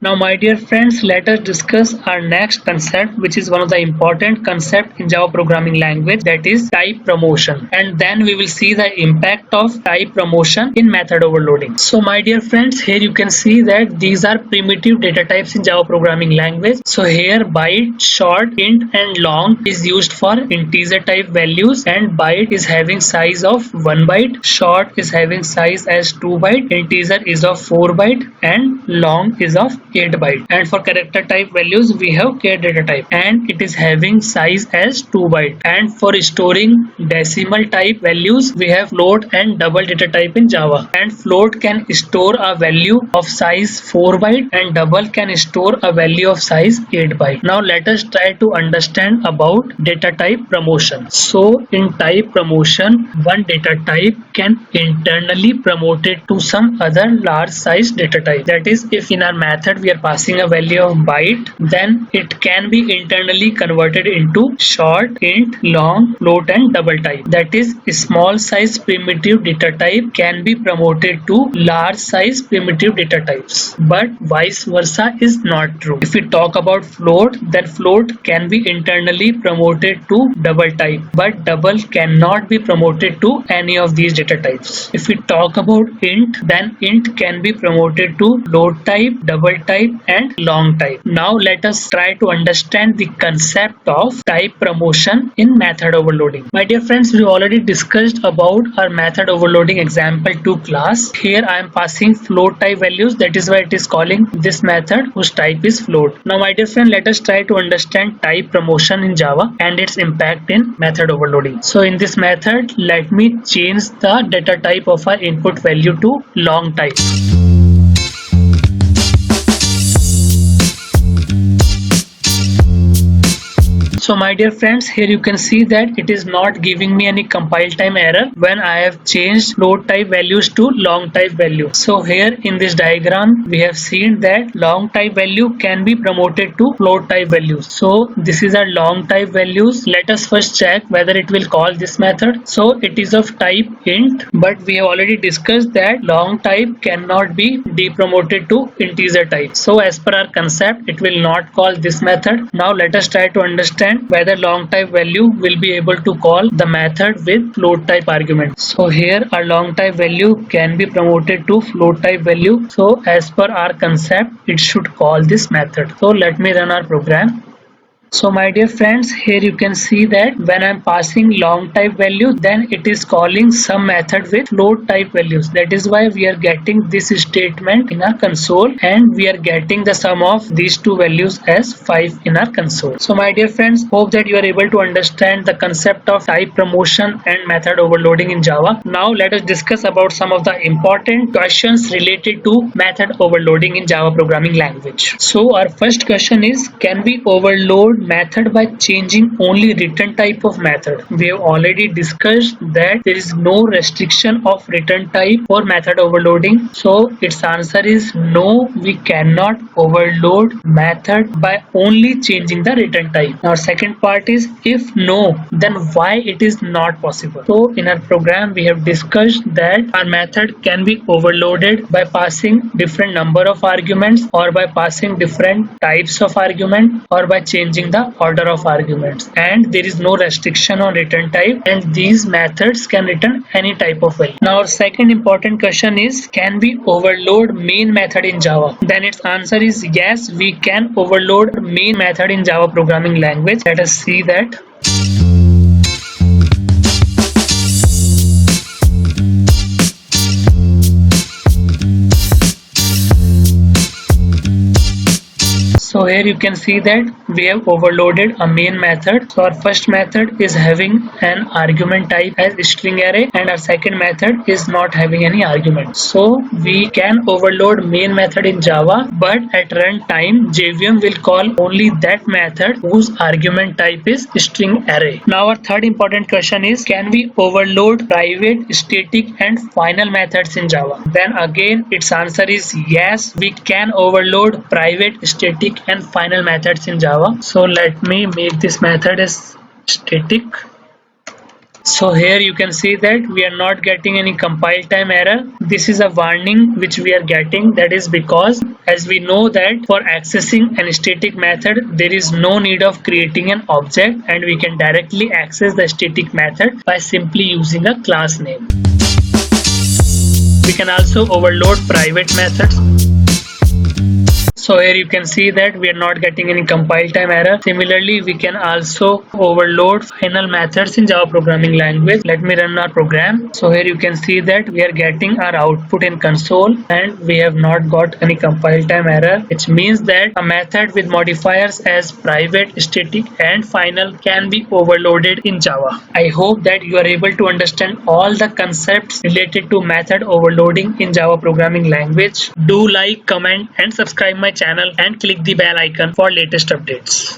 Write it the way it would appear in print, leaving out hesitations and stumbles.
Now, my dear friends, let us discuss our next concept, which is one of the important concepts in Java programming language, that is type promotion. And then we will see the impact of type promotion in method overloading. So, my dear friends, here you can see that these are primitive data types in Java programming language. So here byte, short, int and long is used for integer type values, and byte is having size of 1 byte, short is having size as 2 byte, integer is of 4 byte and long is of 8 byte. And for character type values we have char data type and it is having size as 2 byte. And for storing decimal type values we have float and double data type in Java, and float can store a value of size 4 byte and double can store a value of size 8 byte. Now let us try to understand about data type promotion. So in type promotion, one data type can internally promote it to some other large size data type. That is, if in our method we are passing a value of byte, then it can be internally converted into short, int, long, float and double type. That is, small size primitive data type can be promoted to large size primitive data types, but vice versa is not true. If we talk about float, then float can be internally promoted to double type, but double cannot be promoted to any of these data types. If we talk about int, then int can be promoted to float type, double type and long type. Now let us try to understand the concept of type promotion in method overloading. My dear friends, we already discussed about our method overloading example 2 class. Here I am passing float type values, that is why it is calling this method whose type is float. Now my dear friend, let us try to understand type promotion in Java and its impact in method overloading. So in this method, let me change the data type of our input value to long type. So my dear friends, here you can see that it is not giving me any compile time error when I have changed float type values to long type value. So here in this diagram we have seen that long type value can be promoted to float type values. So this is our long type values. Let us first check whether it will call this method. So it is of type int, but we have already discussed that long type cannot be depromoted to integer type. So as per our concept, it will not call this method. Now let us try to understand whether long type value will be able to call the method with float type argument. So here our long type value can be promoted to float type value. So as per our concept, it should call this method. So let me run our program. So my dear friends, here you can see that when I am passing long type value, then it is calling some method with float type values. That is why we are getting this statement in our console and we are getting the sum of these two values as 5 in our console. So my dear friends, hope that you are able to understand the concept of type promotion and method overloading in Java. Now let us discuss about some of the important questions related to method overloading in Java programming language. So our first question is, can we overload method by changing only return type of method? We have already discussed that there is no restriction of return type for method overloading. So its answer is no, we cannot overload method by only changing the return type. Now second part is, if no, then why it is not possible? So in our program we have discussed that our method can be overloaded by passing different number of arguments or by passing different types of argument or by changing the order of arguments, and there is no restriction on return type, and these methods can return any type of value. Now our second important question is, can we overload main method in Java? Then its answer is yes, we can overload main method in Java programming language. Let us see that. So here you can see that we have overloaded a main method. So our first method is having an argument type as string array and our second method is not having any argument. So we can overload main method in Java, but at runtime JVM will call only that method whose argument type is string array. Now our third important question is, can we overload private, static and final methods in Java? Then again its answer is yes, we can overload private, static and final methods in Java. So let me make this method as static So here you can see that we are not getting any compile time error. This is a warning which we are getting. That is because as we know that for accessing an static method, there is no need of creating an object, and we can directly access the static method by simply using a class name. We can also overload private methods. So here you can see that we are not getting any compile time error. Similarly, we can also overload final methods in Java programming language. Let me run our program. So here you can see that we are getting our output in console and we have not got any compile time error, which means that a method with modifiers as private, static and final can be overloaded in Java. I hope that you are able to understand all the concepts related to method overloading in Java programming language. Do like, comment and subscribe my channel and click the bell icon for latest updates.